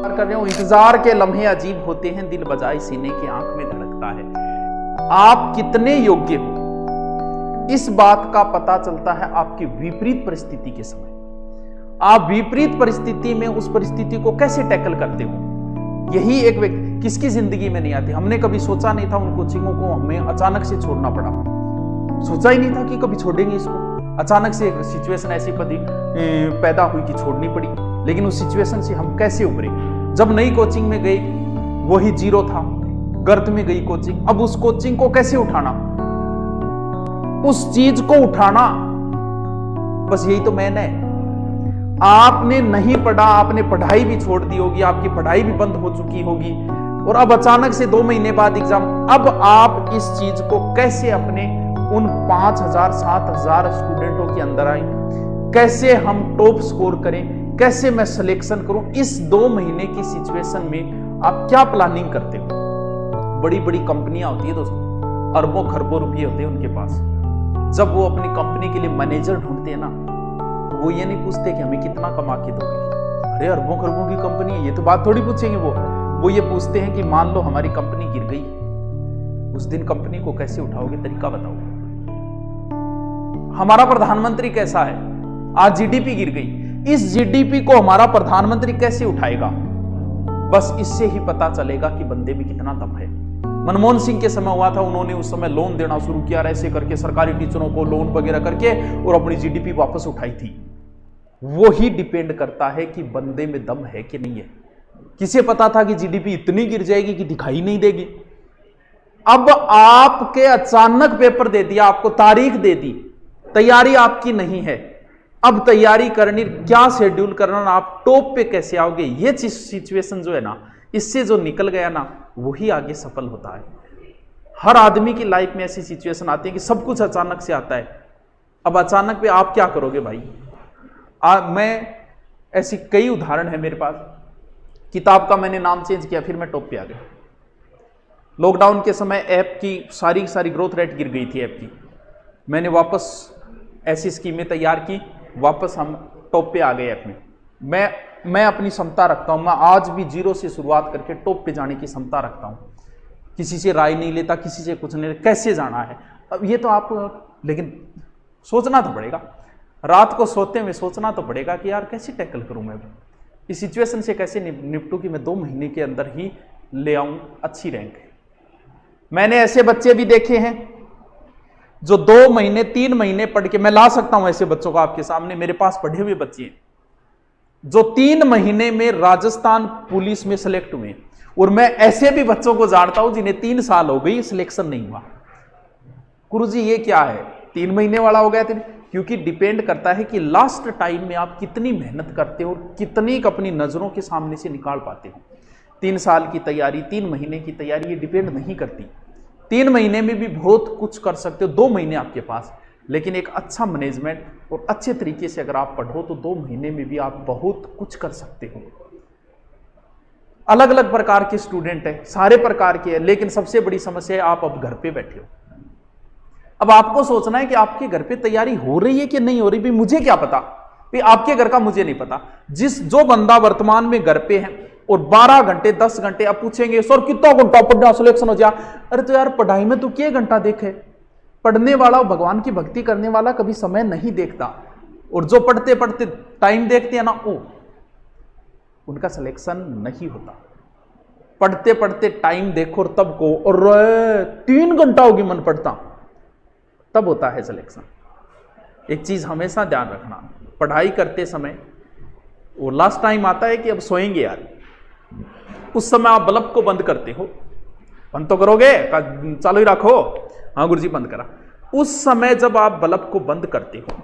कर रहे हो। इंतजार के लम्हे अजीब होते हैं, दिल बजाए सीने की आंख में धड़कता है। आप कितने योग्य हो इस बात का पता चलता है आपकी विपरीत परिस्थिति के समय। आप विपरीत परिस्थिति में उस परिस्थिति को कैसे टैकल करते हो। यही एक व्यक्ति किसकी जिंदगी में नहीं आती। हमने कभी सोचा नहीं था उन कोचिंगों को हमें अचानक से छोड़ना पड़ा। सोचा ही नहीं था कि कभी छोड़ेंगे इसको। अचानक से एक सिचुएशन ऐसी पैदा हुई कि छोड़नी पड़ी। लेकिन उस सिचुएशन से हम कैसे उभरे। जब नई कोचिंग में गए वही जीरो था, गर्त में गई कोचिंग। अब उस कोचिंग को कैसे उठाना, उस चीज को उठाना, बस यही तो मैंने। आपने नहीं पढ़ा, आपने पढ़ाई भी छोड़ दी होगी, आपकी पढ़ाई भी बंद हो चुकी होगी और अब अचानक से 2 महीने बाद एग्जाम। अब आप इस चीज को कैसे अपने उन 5000 7000 स्टूडेंटों के अंदर आए, कैसे हम टॉप स्कोर करें, कैसे मैं सिलेक्शन करूं। इस 2 महीने की सिचुएशन में आप क्या प्लानिंग करते हो। बड़ी बड़ी कंपनियां होती है दोस्तों, अरबों खरबों रुपये होते हैं उनके पास। जब वो अपनी कंपनी के लिए मैनेजर ढूंढते हैं ना, तो वो ये नहीं पूछते कि हमें कितना कमा के दोगे। अरे अरबों खरबों की कंपनी है, ये तो बात थोड़ी पूछेंगे। वो ये पूछते हैं कि मान लो हमारी कंपनी गिर गई, उस दिन कंपनी को कैसे उठाओगे, तरीका बताओ। हमारा प्रधानमंत्री कैसा है, आज जीडीपी गिर गई, इस जीडीपी को हमारा प्रधानमंत्री कैसे उठाएगा। बस इससे ही पता चलेगा कि बंदे में कितना दम है। मनमोहन सिंह के समय हुआ था, उन्होंने उस समय लोन देना शुरू किया, ऐसे करके सरकारी टीचरों को लोन वगैरह करके और अपनी जीडीपी वापस उठाई थी। वो ही डिपेंड करता है कि बंदे में दम है कि नहीं है। किसे पता था कि जीडीपी इतनी गिर जाएगी कि दिखाई नहीं देगी। अब आपके अचानक पेपर दे दिया, आपको तारीख दे दी, तैयारी आपकी नहीं है। अब तैयारी करनी, क्या शेड्यूल करना, आप टॉप पे कैसे आओगे, ये सिचुएशन जो है ना, इससे जो निकल गया ना, वही आगे सफल होता है। हर आदमी की लाइफ में ऐसी सिचुएशन आती है कि सब कुछ अचानक से आता है। अब अचानक पे आप क्या करोगे भाई। मैं ऐसी कई उदाहरण है मेरे पास। किताब का मैंने नाम चेंज किया, फिर मैं टॉप पे आ गया। लॉकडाउन के समय ऐप की सारी ग्रोथ रेट गिर गई थी ऐप की। मैंने वापस ऐसी स्कीमें तैयार की, वापस हम टॉप पे आ गए ऐप में। मैं अपनी क्षमता रखता हूं, मैं आज भी जीरो से शुरुआत करके टॉप पे जाने की क्षमता रखता हूं। किसी से राय नहीं लेता, किसी से कुछ नहीं लेता, कैसे जाना है। अब ये तो आप, लेकिन सोचना तो पड़ेगा। रात को सोते हुए सोचना तो पड़ेगा कि यार कैसे टैकल करूं, मैं इस सिचुएशन से कैसे निपटूं कि मैं 2 महीने के अंदर ही ले आऊं अच्छी रैंक। मैंने ऐसे बच्चे भी देखे हैं जो 2 महीने 3 महीने पढ़ के, मैं ला सकता हूं ऐसे बच्चों को आपके सामने, मेरे पास पढ़े हुए बच्चे हैं जो 3 महीने में राजस्थान पुलिस में सिलेक्ट हुए। और मैं ऐसे भी बच्चों को जानता हूं जिन्हें 3 साल हो गई, सिलेक्शन नहीं हुआ। गुरुजी ये क्या है, 3 महीने वाला हो गया। क्योंकि डिपेंड करता है कि लास्ट टाइम में आप कितनी मेहनत करते हो और कितनी अपनी नजरों के सामने से निकाल पाते हो। 3 साल की तैयारी, 3 महीने की तैयारी, ये डिपेंड नहीं करती। 3 महीने में भी बहुत कुछ कर सकते हो, 2 महीने आपके पास, लेकिन एक अच्छा मैनेजमेंट और अच्छे तरीके से अगर आप पढ़ो तो 2 महीने में भी आप बहुत कुछ कर सकते हो। अलग अलग प्रकार के स्टूडेंट हैं, सारे प्रकार के हैं, लेकिन सबसे बड़ी समस्या है आप अब घर पे बैठे हो। अब आपको सोचना है कि आपके घर पे तैयारी हो रही है कि नहीं हो रही। भी मुझे क्या पता, भी आपके घर का मुझे नहीं पता। जो बंदा वर्तमान में घर पे है और 12 घंटे 10 घंटे, अब पूछेंगे सर कितना घंटा पढ़ना सिलेक्शन हो जाए। अरे तो यार पढ़ाई में तू क्या घंटा देखे। पढ़ने वाला, भगवान की भक्ति करने वाला कभी समय नहीं देखता। और जो पढ़ते पढ़ते टाइम देखते हैं ना, उनका सिलेक्शन नहीं होता। पढ़ते पढ़ते टाइम देखो और तब को, और 3 घंटा होगी मन पढ़ता, तब होता है सिलेक्शन। एक चीज हमेशा ध्यान रखना, पढ़ाई करते समय वो लास्ट टाइम आता है कि अब सोएंगे यार, उस समय आप बल्ब को बंद करते हो। बंद तो करोगे, चालू ही रखो। हाँ गुरुजी बंद करा। उस समय जब आप बल्ब को बंद करते हो,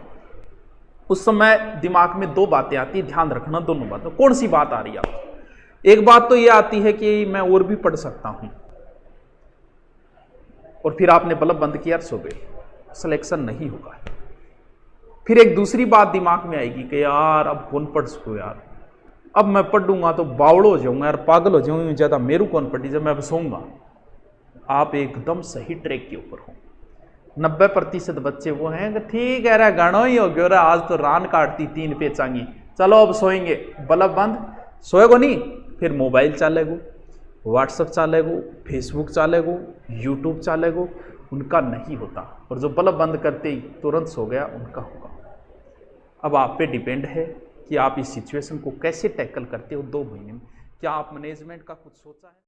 उस समय दिमाग में 2 बातें आती है, ध्यान रखना दोनों बातों। कौन सी बात आ रही है आपको। एक बात तो यह आती है कि मैं और भी पढ़ सकता हूं, और फिर आपने बल्ब बंद किया, सो गए, सिलेक्शन नहीं होगा। फिर एक दूसरी बात दिमाग में आएगी कि यार अब कौन पढ़ सको यार, अब मैं पढ़ूंगा तो बावड़ो हो जाऊंगा यार, पागल हो जाऊंगा, ज्यादा मेरू कौन पढ़ी, जब मैं अब सोऊंगा। आप एकदम सही ट्रैक के ऊपर हो। 90% बच्चे वो हैं कि ठीक है रे, गानो ही हो गया, आज तो रान काटती 3 पेचांगी, चलो अब सोएंगे, बल्ब बंद, सोएगो नहीं, फिर मोबाइल चालेगो, व्हाट्सएप चालेगो, फेसबुक चालेगो, यूट्यूब चालेगो, उनका नहीं होता। और जो बल्ब बंद करते ही तुरंत सो गया, उनका होगा। अब आप पे डिपेंड है कि आप इस सिचुएशन को कैसे टैकल करते हो 2 महीने में। क्या आप मैनेजमेंट का कुछ सोचा है?